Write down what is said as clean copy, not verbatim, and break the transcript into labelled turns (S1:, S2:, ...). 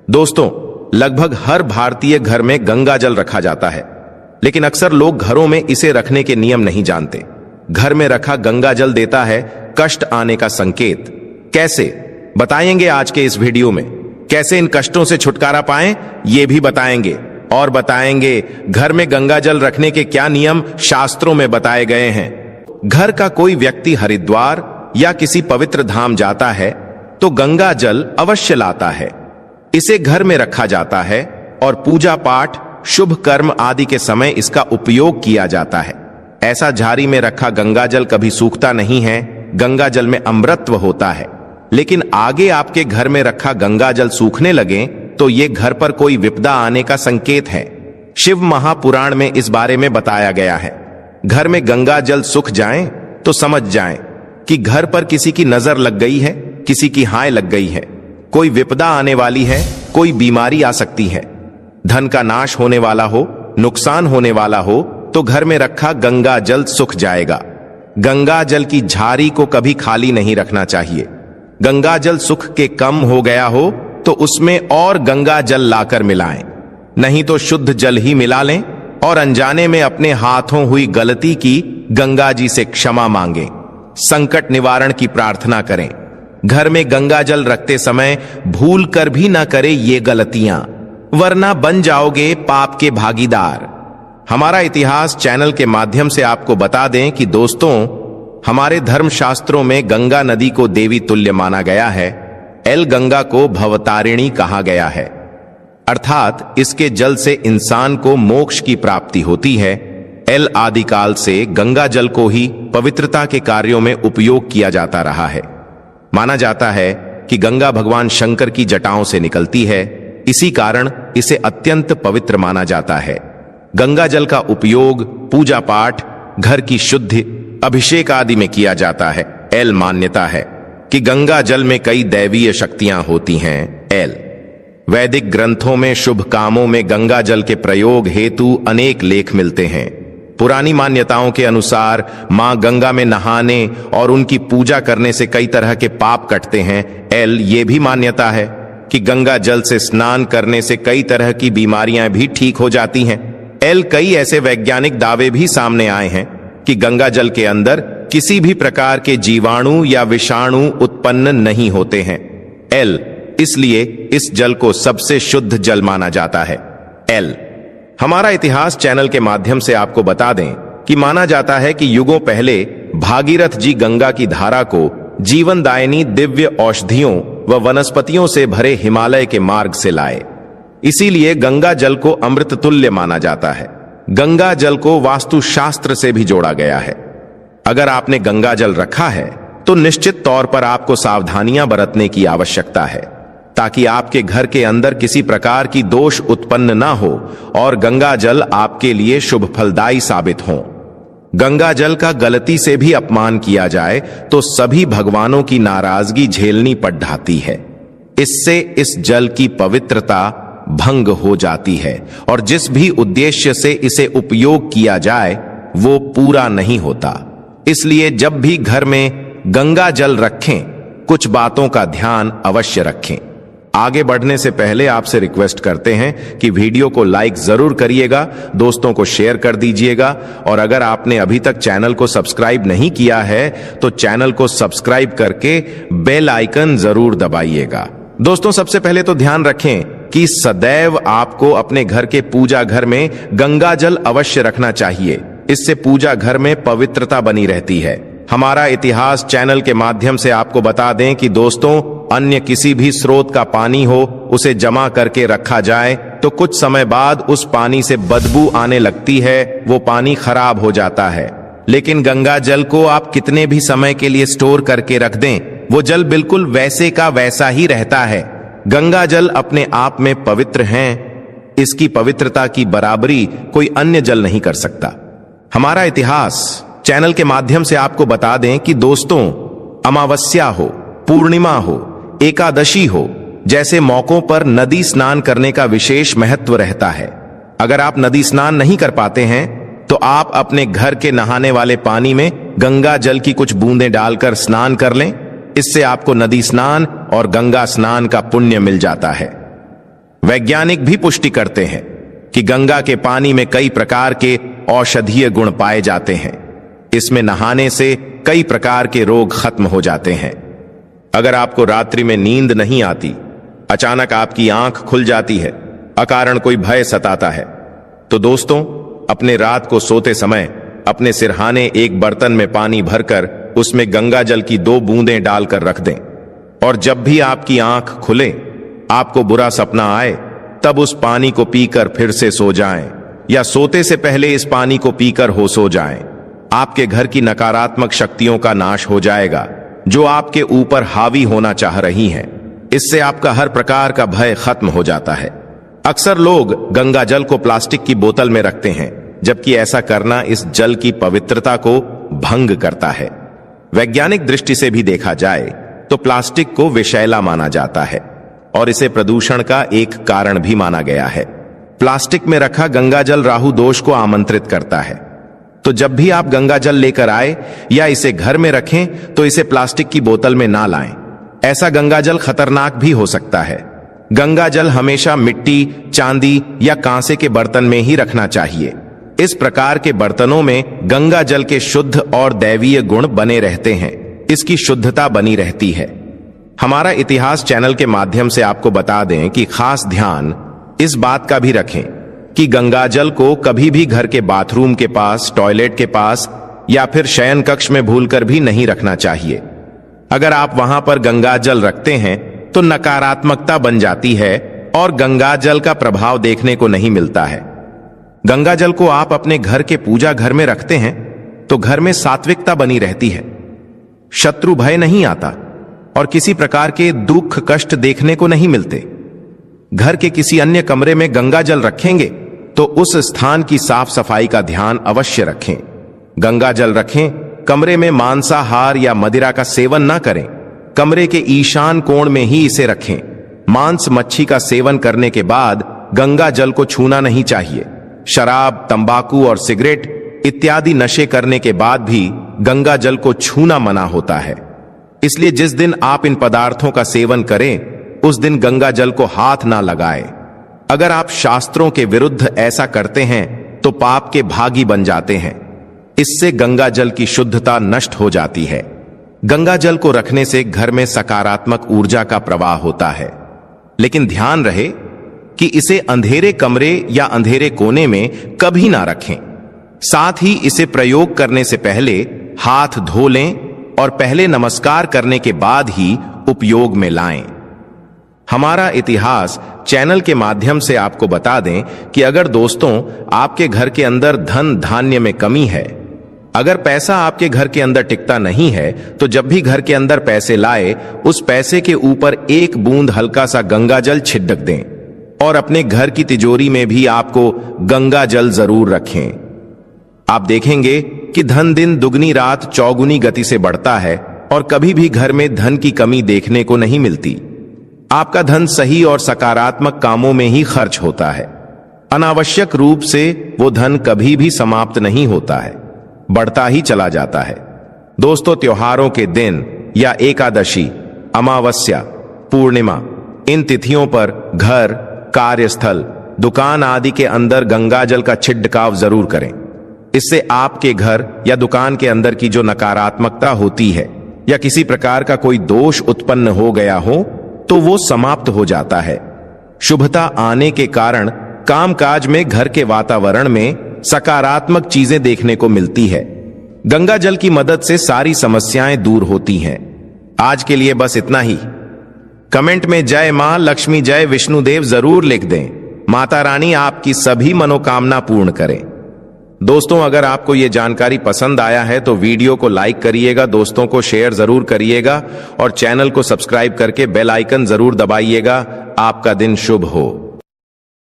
S1: दोस्तों, लगभग हर भारतीय घर में गंगा जल रखा जाता है, लेकिन अक्सर लोग घरों में इसे रखने के नियम नहीं जानते। घर में रखा गंगा जल देता है कष्ट आने का संकेत। कैसे, बताएंगे आज के इस वीडियो में। कैसे इन कष्टों से छुटकारा पाएं, ये भी बताएंगे। और बताएंगे घर में गंगा जल रखने के क्या नियम शास्त्रों में बताए गए हैं। घर का कोई व्यक्ति हरिद्वार या किसी पवित्र धाम जाता है तो गंगा जल अवश्य लाता है। इसे घर में रखा जाता है और पूजा पाठ, शुभ कर्म आदि के समय इसका उपयोग किया जाता है। ऐसा झाड़ी में रखा गंगा जल कभी सूखता नहीं है। गंगा जल में अमृतत्व होता है। लेकिन आगे आपके घर में रखा गंगा जल सूखने लगे तो ये घर पर कोई विपदा आने का संकेत है। शिव महापुराण में इस बारे में बताया गया है। घर में गंगा जल सूख जाए तो समझ जाएं कि घर पर किसी की नजर लग गई है, किसी की हाय लग गई है, कोई विपदा आने वाली है, कोई बीमारी आ सकती है, धन का नाश होने वाला हो, नुकसान होने वाला हो तो घर में रखा गंगा जल सूख जाएगा। गंगा जल की झाड़ी को कभी खाली नहीं रखना चाहिए। गंगा जल सूख के कम हो गया हो तो उसमें और गंगा जल लाकर मिलाएं, नहीं तो शुद्ध जल ही मिला लें और अनजाने में अपने हाथों हुई गलती की गंगा जी से क्षमा मांगें। संकट निवारण की प्रार्थना करें। घर में गंगा जल रखते समय भूल कर भी ना करें ये गलतियां, वरना बन जाओगे पाप के भागीदार। हमारा इतिहास चैनल के माध्यम से आपको बता दें कि दोस्तों, हमारे धर्मशास्त्रों में गंगा नदी को देवी तुल्य माना गया है। गंगा को भवतारिणी कहा गया है, अर्थात इसके जल से इंसान को मोक्ष की प्राप्ति होती है। आदिकाल से गंगा जल को ही पवित्रता के कार्यों में उपयोग किया जाता रहा है। माना जाता है कि गंगा भगवान शंकर की जटाओं से निकलती है, इसी कारण इसे अत्यंत पवित्र माना जाता है। गंगा जल का उपयोग पूजा पाठ, घर की शुद्धि, अभिषेक आदि में किया जाता है। मान्यता है कि गंगा जल में कई दैवीय शक्तियां होती हैं। वैदिक ग्रंथों में शुभ कामों में गंगा जल के प्रयोग हेतु अनेक लेख मिलते हैं। पुरानी मान्यताओं के अनुसार मां गंगा में नहाने और उनकी पूजा करने से कई तरह के पाप कटते हैं। ये भी मान्यता है कि गंगा जल से स्नान करने से कई तरह की बीमारियां भी ठीक हो जाती हैं। कई ऐसे वैज्ञानिक दावे भी सामने आए हैं कि गंगा जल के अंदर किसी भी प्रकार के जीवाणु या विषाणु उत्पन्न नहीं होते हैं। इसलिए इस जल को सबसे शुद्ध जल माना जाता है। हमारा इतिहास चैनल के माध्यम से आपको बता दें कि माना जाता है कि युगों पहले भागीरथ जी गंगा की धारा को जीवनदायिनी दिव्य औषधियों व वनस्पतियों से भरे हिमालय के मार्ग से लाए। इसीलिए गंगा जल को अमृत तुल्य माना जाता है। गंगा जल को वास्तुशास्त्र से भी जोड़ा गया है। अगर आपने गंगा जल रखा है तो निश्चित तौर पर आपको सावधानियां बरतने की आवश्यकता है, ताकि आपके घर के अंदर किसी प्रकार की दोष उत्पन्न ना हो और गंगा जल आपके लिए शुभ फलदायी साबित हो। गंगा जल का गलती से भी अपमान किया जाए तो सभी भगवानों की नाराजगी झेलनी पड़ जाती है। इससे इस जल की पवित्रता भंग हो जाती है और जिस भी उद्देश्य से इसे उपयोग किया जाए वो पूरा नहीं होता। इसलिए जब भी घर में गंगा जल रखें, कुछ बातों का ध्यान अवश्य रखें। आगे बढ़ने से पहले आपसे रिक्वेस्ट करते हैं कि वीडियो को लाइक जरूर करिएगा, दोस्तों को शेयर कर दीजिएगा और अगर आपने अभी तक चैनल को सब्सक्राइब नहीं किया है तो चैनल को सब्सक्राइब करके बेल आइकन जरूर दबाइएगा। दोस्तों, सबसे पहले तो ध्यान रखें कि सदैव आपको अपने घर के पूजा घर में गंगा जल अवश्य रखना चाहिए। इससे पूजा घर में पवित्रता बनी रहती है। हमारा इतिहास चैनल के माध्यम से आपको बता दें कि दोस्तों, अन्य किसी भी स्रोत का पानी हो उसे जमा करके रखा जाए तो कुछ समय बाद उस पानी से बदबू आने लगती है, वो पानी खराब हो जाता है। लेकिन गंगा जल को आप कितने भी समय के लिए स्टोर करके रख दें, वो जल बिल्कुल वैसे का वैसा ही रहता है। गंगा जल अपने आप में पवित्र है, इसकी पवित्रता की बराबरी कोई अन्य जल नहीं कर सकता। हमारा इतिहास चैनल के माध्यम से आपको बता दें कि दोस्तों, अमावस्या हो, पूर्णिमा हो, एकादशी हो जैसे मौकों पर नदी स्नान करने का विशेष महत्व रहता है। अगर आप नदी स्नान नहीं कर पाते हैं तो आप अपने घर के नहाने वाले पानी में गंगा जल की कुछ बूंदें डालकर स्नान कर लें। इससे आपको नदी स्नान और गंगा स्नान का पुण्य मिल जाता है। वैज्ञानिक भी पुष्टि करते हैं कि गंगा के पानी में कई प्रकार के औषधीय गुण पाए जाते हैं। इसमें नहाने से कई प्रकार के रोग खत्म हो जाते हैं। अगर आपको रात्रि में नींद नहीं आती, अचानक आपकी आंख खुल जाती है, अकारण कोई भय सताता है, तो दोस्तों अपने रात को सोते समय अपने सिरहाने एक बर्तन में पानी भरकर उसमें गंगा जल की 2 बूंदें डालकर रख दें और जब भी आपकी आंख खुले, आपको बुरा सपना आए, तब उस पानी को पीकर फिर से सो जाएं या सोते से पहले इस पानी को पीकर हो सो जाएं। आपके घर की नकारात्मक शक्तियों का नाश हो जाएगा जो आपके ऊपर हावी होना चाह रही हैं। इससे आपका हर प्रकार का भय खत्म हो जाता है। अक्सर लोग गंगा जल को प्लास्टिक की बोतल में रखते हैं, जबकि ऐसा करना इस जल की पवित्रता को भंग करता है। वैज्ञानिक दृष्टि से भी देखा जाए तो प्लास्टिक को विषैला माना जाता है और इसे प्रदूषण का एक कारण भी माना गया है। प्लास्टिक में रखा गंगा जल राहु दोष को आमंत्रित करता है। तो जब भी आप गंगा जल लेकर आए या इसे घर में रखें तो इसे प्लास्टिक की बोतल में ना लाएं। ऐसा गंगा जल खतरनाक भी हो सकता है। गंगा जल हमेशा मिट्टी, चांदी या कांसे के बर्तन में ही रखना चाहिए। इस प्रकार के बर्तनों में गंगा जल के शुद्ध और दैवीय गुण बने रहते हैं। इसकी शुद्धता बनी रहती है। हमारा इतिहास चैनल के माध्यम से आपको बता दें कि खास ध्यान इस बात का भी रखें कि गंगा जल को कभी भी घर के बाथरूम के पास, टॉयलेट के पास या फिर शयन कक्ष में भूलकर भी नहीं रखना चाहिए। अगर आप वहां पर गंगा जल रखते हैं तो नकारात्मकता बन जाती है और गंगा जल का प्रभाव देखने को नहीं मिलता है। गंगा जल को आप अपने घर के पूजा घर में रखते हैं तो घर में सात्विकता बनी रहती है, शत्रु भय नहीं आता और किसी प्रकार के दुख कष्ट देखने को नहीं मिलते। घर के किसी अन्य कमरे में गंगा जल रखेंगे तो उस स्थान की साफ सफाई का ध्यान अवश्य रखें। गंगा जल रखें, कमरे में मांसाहार या मदिरा का सेवन ना करें। कमरे के ईशान कोण में ही इसे रखें। मांस मच्छी का सेवन करने के बाद गंगा जल को छूना नहीं चाहिए। शराब, तंबाकू और सिगरेट इत्यादि नशे करने के बाद भी गंगा जल को छूना मना होता है। इसलिए जिस दिन आप इन पदार्थों का सेवन करें उस दिन गंगा जल को हाथ ना लगाएं। अगर आप शास्त्रों के विरुद्ध ऐसा करते हैं तो पाप के भागी बन जाते हैं। इससे गंगा जल की शुद्धता नष्ट हो जाती है। गंगा जल को रखने से घर में सकारात्मक ऊर्जा का प्रवाह होता है, लेकिन ध्यान रहे कि इसे अंधेरे कमरे या अंधेरे कोने में कभी ना रखें। साथ ही इसे प्रयोग करने से पहले हाथ धो लें और पहले नमस्कार करने के बाद ही उपयोग में लाएं। हमारा इतिहास चैनल के माध्यम से आपको बता दें कि अगर दोस्तों आपके घर के अंदर धन धान्य में कमी है, अगर पैसा आपके घर के अंदर टिकता नहीं है, तो जब भी घर के अंदर पैसे लाए उस पैसे के ऊपर 1 बूंद हल्का सा गंगा जल छिड़क दें और अपने घर की तिजोरी में भी आपको गंगा जल जरूर रखें। आप देखेंगे कि धन दिन दुगनी रात चौगुनी गति से बढ़ता है और कभी भी घर में धन की कमी देखने को नहीं मिलती। आपका धन सही और सकारात्मक कामों में ही खर्च होता है। अनावश्यक रूप से वो धन कभी भी समाप्त नहीं होता है, बढ़ता ही चला जाता है। दोस्तों, त्योहारों के दिन या एकादशी, अमावस्या, पूर्णिमा, इन तिथियों पर घर, कार्यस्थल, दुकान आदि के अंदर गंगा जल का छिड़काव जरूर करें। इससे आपके घर या दुकान के अंदर की जो नकारात्मकता होती है या किसी प्रकार का कोई दोष उत्पन्न हो गया हो तो वो समाप्त हो जाता है। शुभता आने के कारण कामकाज में, घर के वातावरण में सकारात्मक चीजें देखने को मिलती है। गंगा जल की मदद से सारी समस्याएं दूर होती हैं। आज के लिए बस इतना ही। कमेंट में जय मां लक्ष्मी, जय विष्णुदेव जरूर लिख दें। माता रानी आपकी सभी मनोकामना पूर्ण करें। दोस्तों, अगर आपको ये जानकारी पसंद आया है तो वीडियो को लाइक करिएगा, दोस्तों को शेयर जरूर करिएगा और चैनल को सब्सक्राइब करके बेल आइकन जरूर दबाइएगा। आपका दिन शुभ हो।